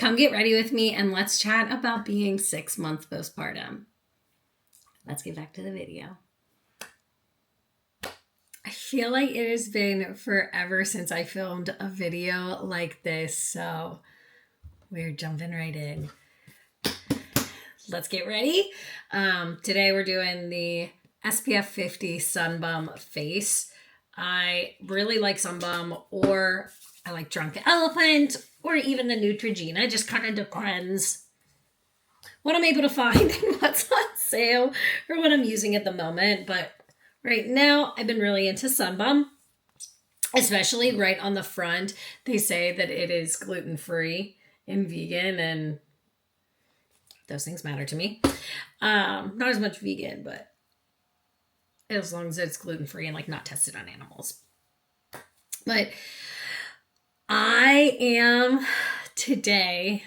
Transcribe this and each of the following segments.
come get ready with me and let's chat about being 6 months postpartum. Let's get back to the video. I feel like it has been forever since I filmed a video like this, so we're jumping right in. Let's get ready. Today we're doing the SPF 50 Sun Bum face. I really like Sun Bum, or I like Drunk Elephant, or even the Neutrogena. Just kind of depends what I'm able to find and what's on sale or what I'm using at the moment. But right now, I've been really into Sun Bum, especially right on the front. They say that it is gluten-free and vegan, and those things matter to me. Not as much vegan, but as long as it's gluten-free and like not tested on animals. But I am today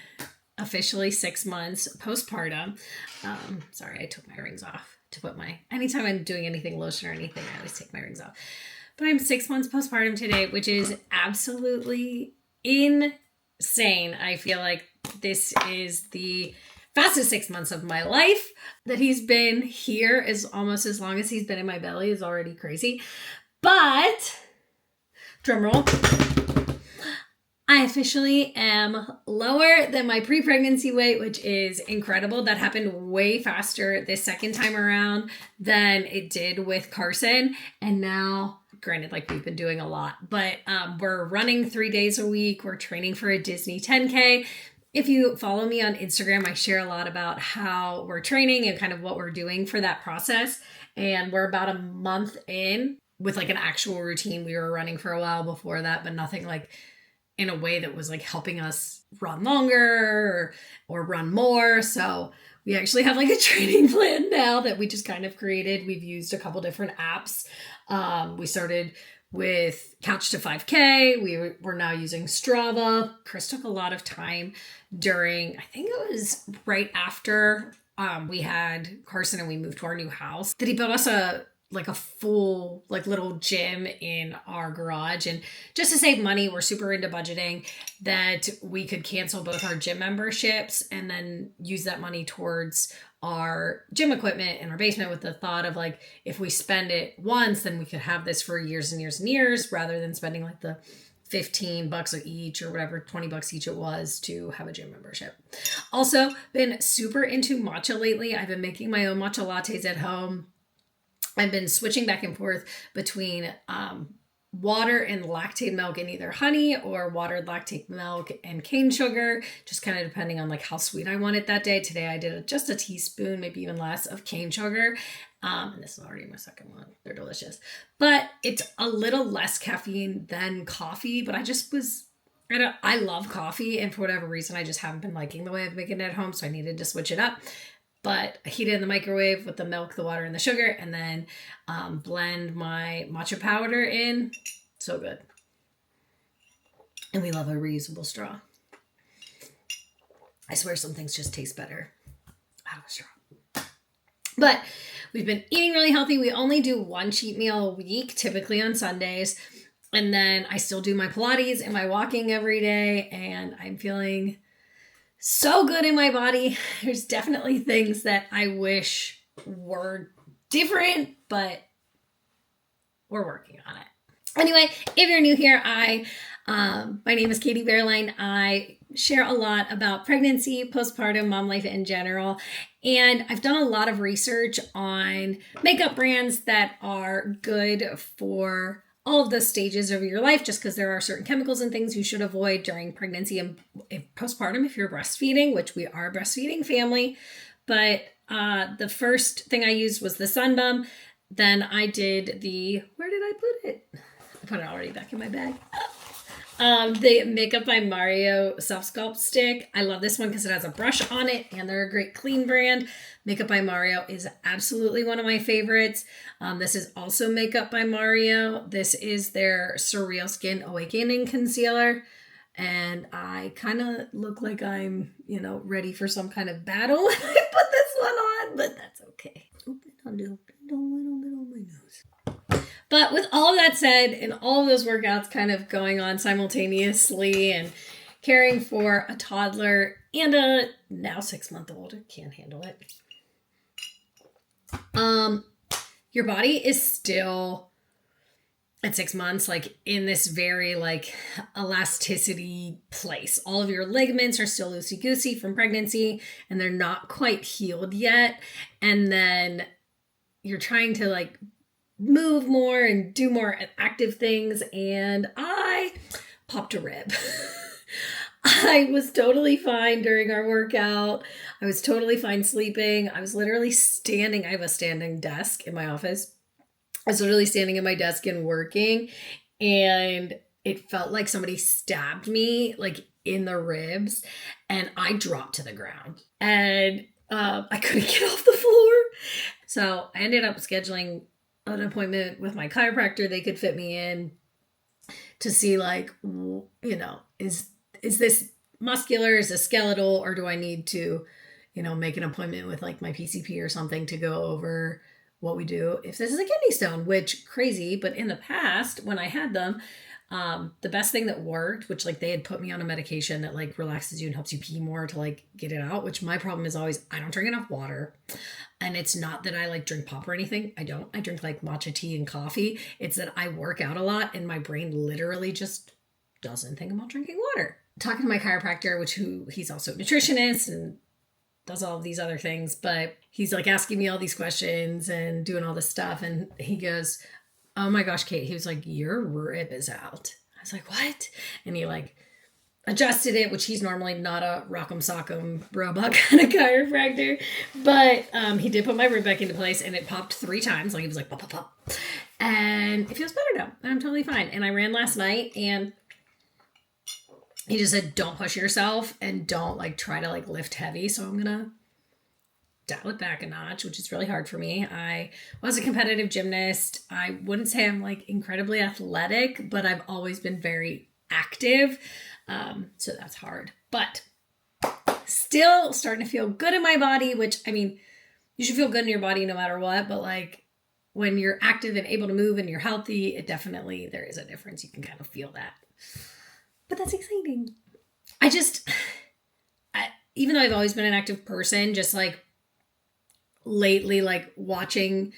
officially 6 months postpartum. Sorry, I took my rings off to put anytime I'm doing anything lotion or anything, I always take my rings off. But I'm 6 months postpartum today, which is absolutely insane. I feel like this is the fastest 6 months of my life. That he's been here is almost as long as he's been in my belly is already crazy. But drum roll, I officially am lower than my pre-pregnancy weight, which is incredible. That happened way faster this second time around than it did with Carson. And now, granted, like we've been doing a lot, but we're running 3 days a week. We're training for a Disney 10K. If you follow me on Instagram, I share a lot about how we're training and kind of what we're doing for that process. And we're about a month in with like an actual routine. We were running for a while before that, but nothing like in a way that was like helping us run longer or run more. So we actually have like a training plan now that we just kind of created. We've used a couple different apps. We started with Couch to 5K. We're now using Strava. Chris took a lot of time during, I think it was right after we had Carson and we moved to our new house, that he built us a full little gym in our garage. And just to save money, we're super into budgeting, that we could cancel both our gym memberships and then use that money towards our gym equipment in our basement, with the thought of like, if we spend it once, then we could have this for years and years and years, rather than spending like the $15 each or whatever, $20 each it was to have a gym membership. Also been super into matcha lately. I've been making my own matcha lattes at home. I've been switching back and forth between water and lactate milk and either honey, or watered lactate milk and cane sugar, just kind of depending on like how sweet I want it that day. Today I did just a teaspoon, maybe even less, of cane sugar. And this is already my second one. They're delicious. But it's a little less caffeine than coffee, but I love coffee, and for whatever reason, I just haven't been liking the way I've making it at home, so I needed to switch it up. But I heat it in the microwave with the milk, the water, and the sugar, and then blend my matcha powder in. So good. And we love a reusable straw. I swear some things just taste better out of a straw. But we've been eating really healthy. We only do one cheat meal a week, typically on Sundays. And then I still do my Pilates and my walking every day, and I'm feeling so good in my body. There's definitely things that I wish were different, but we're working on it. Anyway, if you're new here, my name is Katie Bearline. I share a lot about pregnancy, postpartum, mom life in general, and I've done a lot of research on makeup brands that are good for all of the stages of your life, just because there are certain chemicals and things you should avoid during pregnancy and postpartum if you're breastfeeding, which we are a breastfeeding family. But the first thing I used was the Sun Bum. Then I did where did I put it? I put it already back in my bag. The Makeup by Mario Self Sculpt Stick. I love this one because it has a brush on it, and they're a great clean brand. Makeup by Mario is absolutely one of my favorites. This is also Makeup by Mario. This is their Surreal Skin Awakening Concealer. And I kind of look like I'm, ready for some kind of battle when I put this one on, but that's okay. Open a little bit on my nose. But with all of that said, and all of those workouts kind of going on simultaneously, and caring for a toddler and a now 6-month-old. Can't handle it. Your body is still at 6 months, like in this very like elasticity place. All of your ligaments are still loosey-goosey from pregnancy and they're not quite healed yet. And then you're trying to like move more and do more active things. And I popped a rib. I was totally fine during our workout. I was totally fine sleeping. I was literally standing. I have a standing desk in my office. I was literally standing at my desk and working, and it felt like somebody stabbed me like in the ribs, and I dropped to the ground, and I couldn't get off the floor. So I ended up scheduling an appointment with my chiropractor. They could fit me in to see like, you know, is this muscular, is this skeletal, or do I need to, you know, make an appointment with like my PCP or something to go over what we do if this is a kidney stone, which crazy. But in the past, when I had them, the best thing that worked, which like they had put me on a medication that like relaxes you and helps you pee more to like get it out, which my problem is always, I don't drink enough water. And it's not that I like drink pop or anything. I don't. I drink like matcha tea and coffee. It's that I work out a lot and my brain literally just doesn't think about drinking water. Talking to my chiropractor, he's also a nutritionist and does all of these other things, but he's like asking me all these questions and doing all this stuff. And he goes, oh my gosh, Kate, he was like, your rib is out. I was like, what? And he like adjusted it, which he's normally not a rock'em sock'em robot kind of chiropractor, but he did put my rib back into place and it popped 3 times. Like he was like, pop, pop, pop. And it feels better now. I'm totally fine. And I ran last night and he just said, don't push yourself and don't like try to like lift heavy. So I'm going to dial it back a notch, which is really hard for me. I was a competitive gymnast. I wouldn't say I'm like incredibly athletic, but I've always been very active. So that's hard, but still starting to feel good in my body, which I mean, you should feel good in your body no matter what, but like when you're active and able to move and you're healthy, there is a difference. You can kind of feel that. But that's exciting. Even though I've always been an active person, just like lately, like watching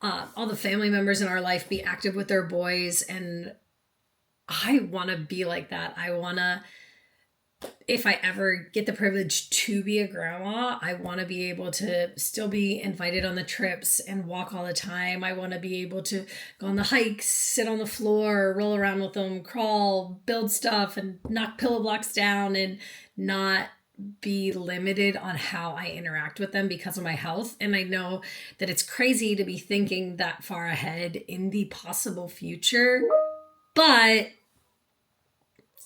all the family members in our life be active with their boys. And I want to be like that. I want to, if I ever get the privilege to be a grandma, I want to be able to still be invited on the trips and walk all the time. I want to be able to go on the hikes, sit on the floor, roll around with them, crawl, build stuff, and knock pillow blocks down and not be limited on how I interact with them because of my health. And I know that it's crazy to be thinking that far ahead in the possible future, but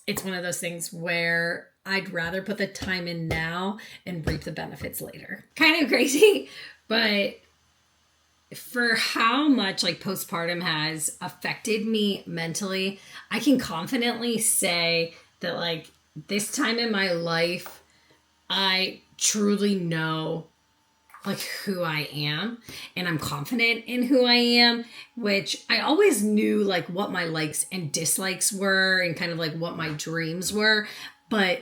it's one of those things where I'd rather put the time in now and reap the benefits later. Kind of crazy, but for how much like postpartum has affected me mentally, I can confidently say that like this time in my life, I truly know like who I am and I'm confident in who I am, which I always knew like what my likes and dislikes were and kind of like what my dreams were. But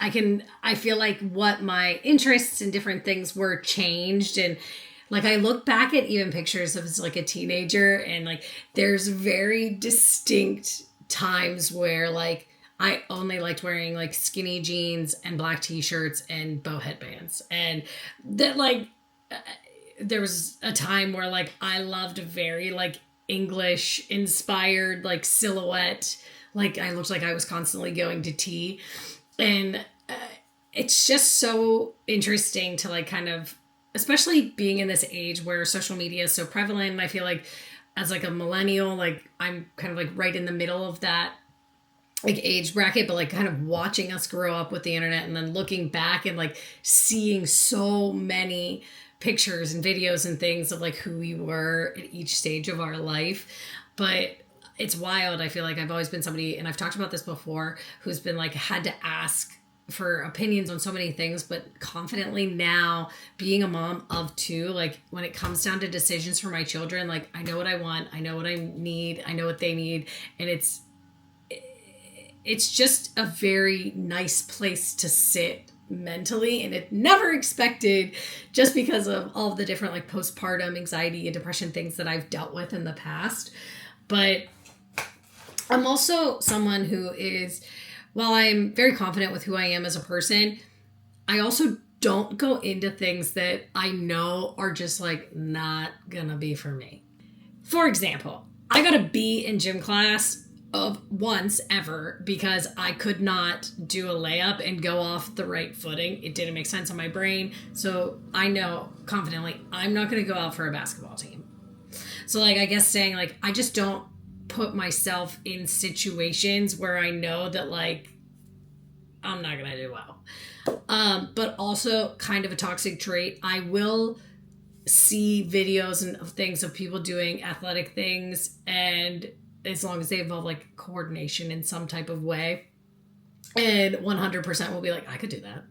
I feel like what my interests and different things were changed. And like, I look back at even pictures of as like a teenager and like, there's very distinct times where like, I only liked wearing like skinny jeans and black t-shirts and bow headbands. And that like, there was a time where like, I loved very like English inspired, like silhouette. Like I looked like I was constantly going to tea. And it's just so interesting to like kind of, especially being in this age where social media is so prevalent. And I feel like as like a millennial, like I'm kind of like right in the middle of that like age bracket, but like kind of watching us grow up with the internet and then looking back and like seeing so many pictures and videos and things of like who we were at each stage of our life. But it's wild. I feel like I've always been somebody, and I've talked about this before, who's been like had to ask for opinions on so many things, but confidently now being a mom of 2, like when it comes down to decisions for my children, like I know what I want, I know what I need, I know what they need. And it's just a very nice place to sit mentally, and it never expected, just because of all of the different like postpartum anxiety and depression things that I've dealt with in the past. But I'm also someone who is, while I'm very confident with who I am as a person, I also don't go into things that I know are just like not gonna be for me. For example, I got a B in gym class of once ever because I could not do a layup and go off the right footing. It didn't make sense on my brain. So I know confidently I'm not going to go out for a basketball team. So like, I guess saying like, I just don't put myself in situations where I know that like, I'm not going to do well. But also kind of a toxic trait. I will see videos and of things of people doing athletic things, and as long as they involve like coordination in some type of way, and 100% will be like, I could do that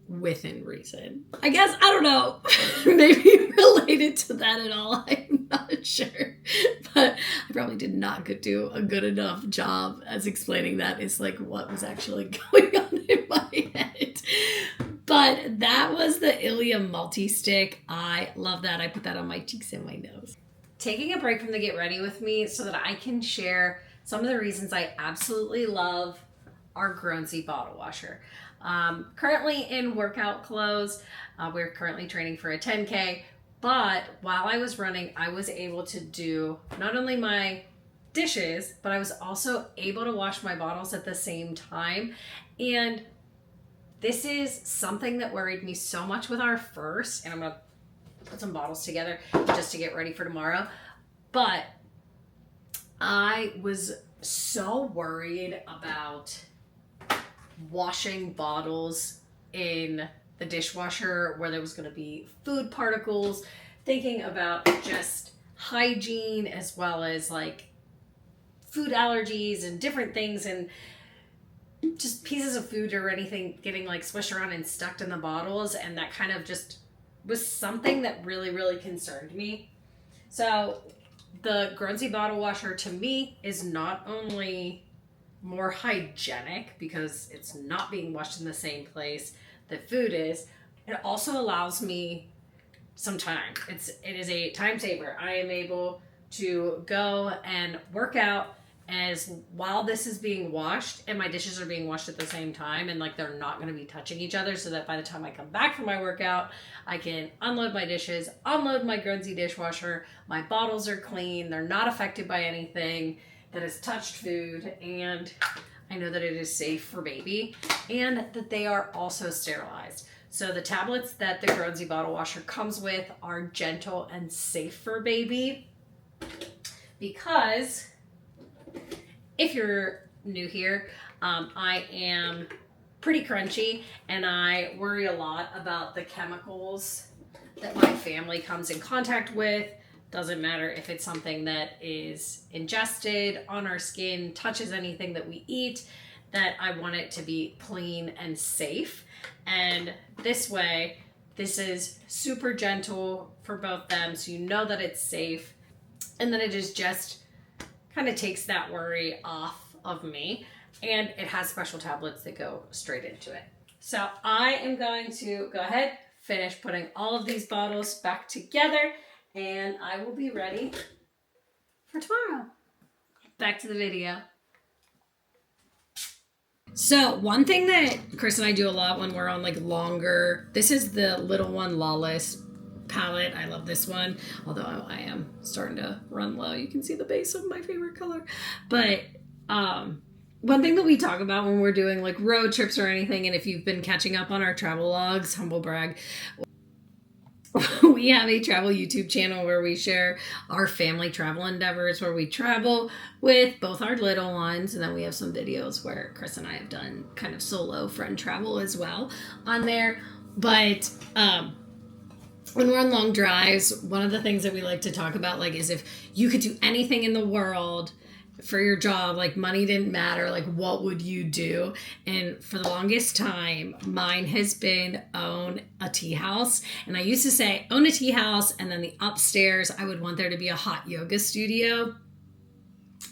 within reason. I guess, I don't know, maybe related to that at all. I'm not sure, but I probably did not do a good enough job as explaining that is like what was actually going on in my head. But that was the Ilia multi-stick. I love that. I put that on my cheeks and my nose. Taking a break from the Get Ready with me so that I can share some of the reasons I absolutely love our Grown-Z bottle washer. Currently in workout clothes. We're currently training for a 10K, but while I was running, I was able to do not only my dishes, but I was also able to wash my bottles at the same time. And this is something that worried me so much with our first, and I'm going to put some bottles together just to get ready for tomorrow. But I was so worried about washing bottles in the dishwasher where there was going to be food particles, thinking about just hygiene as well as like food allergies and different things, and just pieces of food or anything getting like swished around and stuck in the bottles. And that kind of just was something that really, really concerned me. So the Grown-Z bottle washer to me is not only more hygienic because it's not being washed in the same place that food is, it also allows me some time. It is a time saver. I am able to go and work out as while this is being washed, and my dishes are being washed at the same time, and like they're not going to be touching each other, so that by the time I come back from my workout, I can unload my dishes, unload my Grown-Z dishwasher, my bottles are clean, they're not affected by anything that has touched food, and I know that it is safe for baby, and that they are also sterilized. So the tablets that the Grown-Z bottle washer comes with are gentle and safe for baby, because if you're new here, I am pretty crunchy, and I worry a lot about the chemicals that my family comes in contact with. Doesn't matter if it's something that is ingested on our skin, touches anything that we eat, that I want it to be clean and safe. And this way, this is super gentle for both them, so you know that it's safe, and that it is just kind of takes that worry off of me. And it has special tablets that go straight into it. So I am going to go ahead, finish putting all of these bottles back together, and I will be ready for tomorrow. Back to the video. So one thing that Chris and I do a lot when we're on like longer, this is the little one, Lawless palette. I love this one, although I am starting to run low. You can see the base of my favorite color. But one thing that we talk about when we're doing like road trips or anything, and if you've been catching up on our travel logs, humble brag, we have a travel YouTube channel where we share our family travel endeavors, where we travel with both our little ones, and then we have some videos where Chris and I have done kind of solo friend travel as well on there. But when we're on long drives, one of the things that we like to talk about like is if you could do anything in the world for your job, like money didn't matter, like what would you do? And for the longest time, mine has been own a tea house. And I used to say own a tea house, and then the upstairs, I would want there to be a hot yoga studio.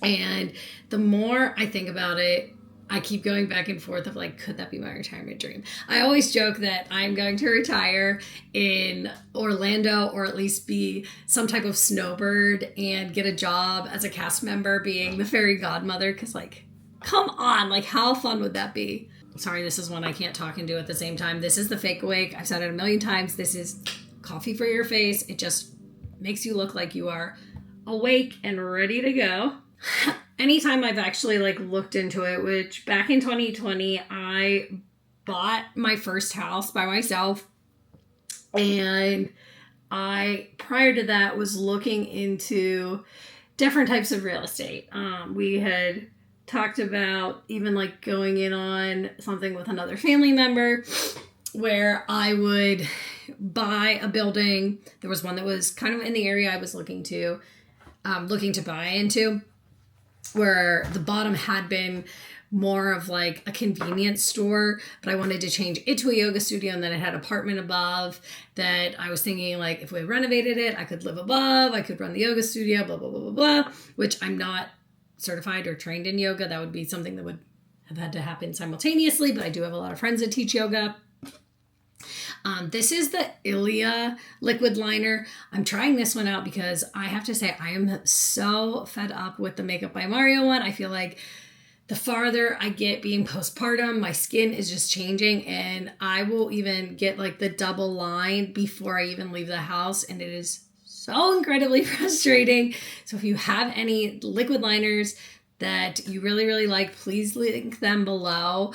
And the more I think about it, I keep going back and forth of like, could that be my retirement dream? I always joke that I'm going to retire in Orlando, or at least be some type of snowbird and get a job as a cast member being the fairy godmother. Cause like, come on, like how fun would that be? Sorry, this is one I can't talk and do at the same time. This is the fake awake. I've said it a million times. This is coffee for your face. It just makes you look like you are awake and ready to go. Anytime I've actually like looked into it, which back in 2020, I bought my first house by myself. And I, prior to that, was looking into different types of real estate. We had talked about even like going in on something with another family member where I would buy a building. There was one that was kind of in the area I was looking to buy into, where the bottom had been more of like a convenience store, but I wanted to change it to a yoga studio, and then it had an apartment above that I was thinking like if we renovated it, I could live above, I could run the yoga studio, blah, blah, blah, blah, blah, which I'm not certified or trained in yoga. That would be something that would have had to happen simultaneously, but I do have a lot of friends that teach yoga. This is the Ilia liquid liner. I'm trying this one out because I have to say I am so fed up with the Makeup by Mario one. I feel like the farther I get being postpartum, my skin is just changing, and I will even get like the double line before I even leave the house, and it is so incredibly frustrating. So if you have any liquid liners that you really, really like, please link them below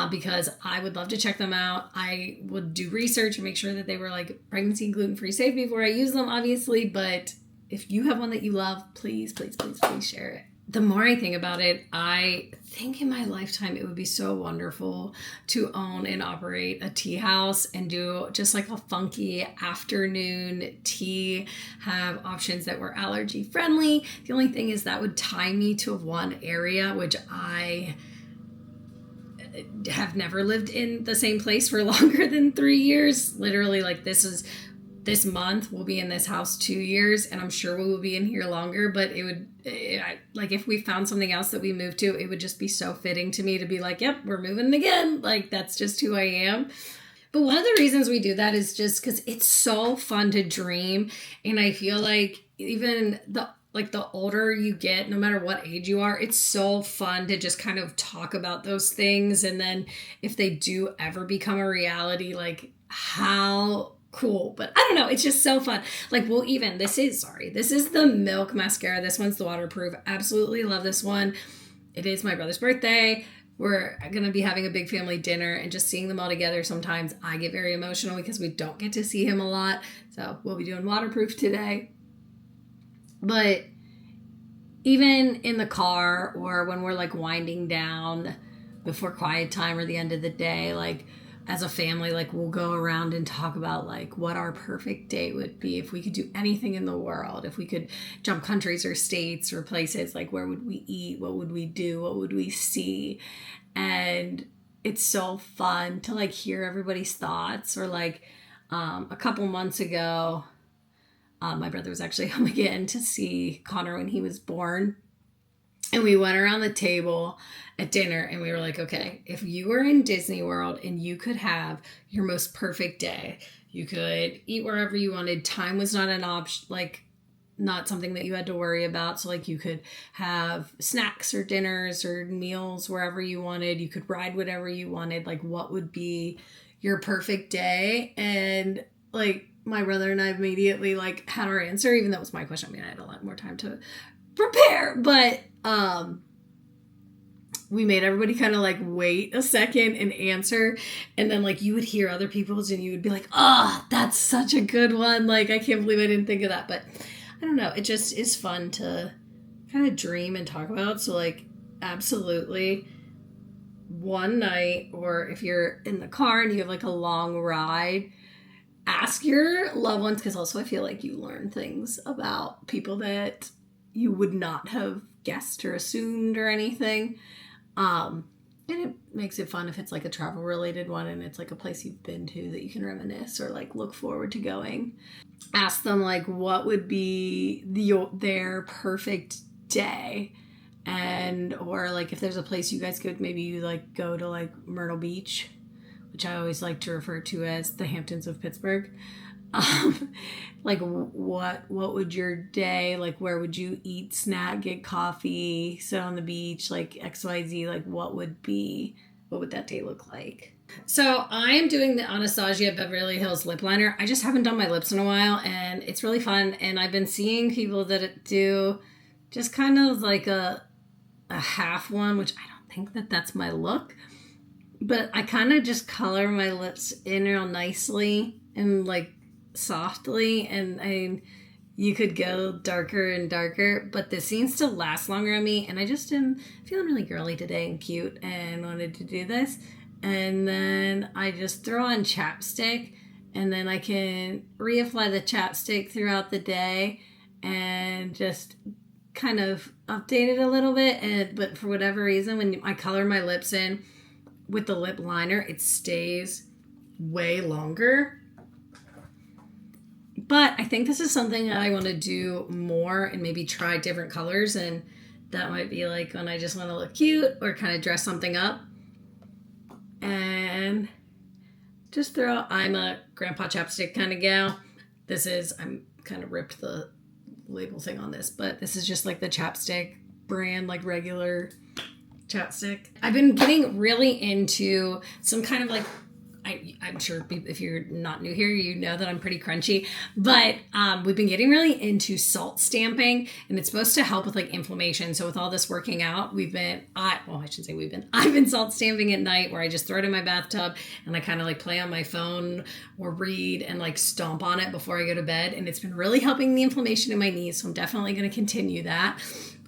because I would love to check them out. I would do research and make sure that they were like pregnancy and gluten-free safe before I use them, obviously. But if you have one that you love, please, please, please, please share it. The more I think about it, I think in my lifetime it would be so wonderful to own and operate a tea house and do just like a funky afternoon tea, have options that were allergy friendly. The only thing is that would tie me to one area, which I have never lived in the same place for longer than 3 years. Literally, like this month we'll be in this house 2 years, and I'm sure we will be in here longer, but like if we found something else that we moved to, it would just be so fitting to me to be like, yep, we're moving again. Like that's just who I am. But one of the reasons we do that is just because it's so fun to dream. And I feel like even the older you get, no matter what age you are, it's so fun to just kind of talk about those things. And then if they do ever become a reality, like how cool. But I don't know, it's just so fun. Like this is the Milk mascara. This one's the waterproof. Absolutely love this one. It is my brother's birthday. We're going to be having a big family dinner, and just seeing them all together, sometimes I get very emotional because we don't get to see him a lot. So we'll be doing waterproof today. But even in the car, or when we're like winding down before quiet time or the end of the day, like as a family, like we'll go around and talk about like what our perfect date would be if we could do anything in the world. If we could jump countries or states or places, like where would we eat? What would we do? What would we see? And it's so fun to like hear everybody's thoughts. Or like a couple months ago, my brother was actually home again to see Connor when he was born. And we went around the table at dinner and we were like, okay, if you were in Disney World and you could have your most perfect day, you could eat wherever you wanted. Time was not an option, like not something that you had to worry about. So like you could have snacks or dinners or meals wherever you wanted. You could ride whatever you wanted. Like what would be your perfect day? And like my brother and I immediately like had our answer, even though it was my question. I mean, I had a lot more time to prepare, but we made everybody kind of like wait a second and answer, and then like you would hear other people's and you would be like, oh, that's such a good one, like I can't believe I didn't think of that. But I don't know, it just is fun to kind of dream and talk about. So like absolutely one night, or if you're in the car and you have like a long ride, ask your loved ones, because also I feel like you learn things about people that you would not have guessed or assumed or anything. And it makes it fun if it's like a travel related one and it's like a place you've been to that you can reminisce or like look forward to going. Ask them like what would be their perfect day, And or like if there's a place you guys could maybe like go to, like Myrtle Beach, which I always like to refer to as the Hamptons of Pittsburgh. Like what would your day, like where would you eat, snack, get coffee, sit on the beach, like XYZ, like what would that day look like? So I'm doing the Anastasia Beverly Hills lip liner. I just haven't done my lips in a while, and it's really fun. And I've been seeing people that do just kind of like a half one, which I don't think that that's my look. But I kind of just color my lips in real nicely and like softly. And you could go darker and darker, but this seems to last longer on me. And I just am feeling really girly today and cute and wanted to do this. And then I just throw on chapstick, and then I can reapply the chapstick throughout the day and just kind of update it a little bit. But for whatever reason, when I color my lips in with the lip liner, it stays way longer. But I think this is something that I want to do more and maybe try different colors. And that might be like when I just want to look cute or kind of dress something up. And just I'm a grandpa chapstick kind of gal. I'm kind of ripped the label thing on this, but this is just like the chapstick brand, like regular chapstick. I've been getting really into some kind of like, I'm sure if you're not new here, you know that I'm pretty crunchy, but we've been getting really into salt stamping, and it's supposed to help with like inflammation. So with all this working out, I've been salt stamping at night, where I just throw it in my bathtub and I kind of like play on my phone or read and like stomp on it before I go to bed. And it's been really helping the inflammation in my knees. So I'm definitely going to continue that.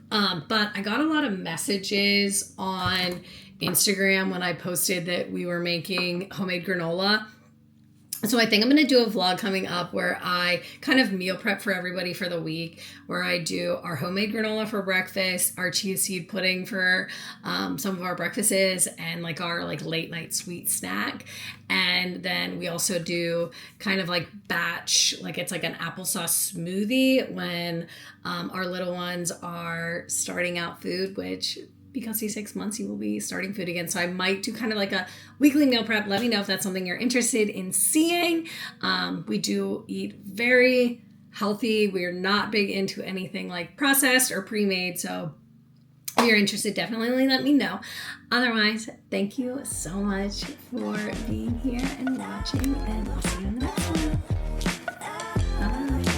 But I got a lot of messages on Instagram when I posted that we were making homemade granola. So I think I'm going to do a vlog coming up where I kind of meal prep for everybody for the week, where I do our homemade granola for breakfast, our chia seed pudding for some of our breakfasts, and like our like late night sweet snack. And then we also do kind of like batch, like it's like an applesauce smoothie when our little ones are starting out food, which because he's 6 months, he will be starting food again. So I might do kind of like a weekly meal prep. Let me know if that's something you're interested in seeing. We do eat very healthy. We're not big into anything like processed or pre-made. So if you're interested, definitely let me know. Otherwise, thank you so much for being here and watching, and I'll see you in the next one. Bye.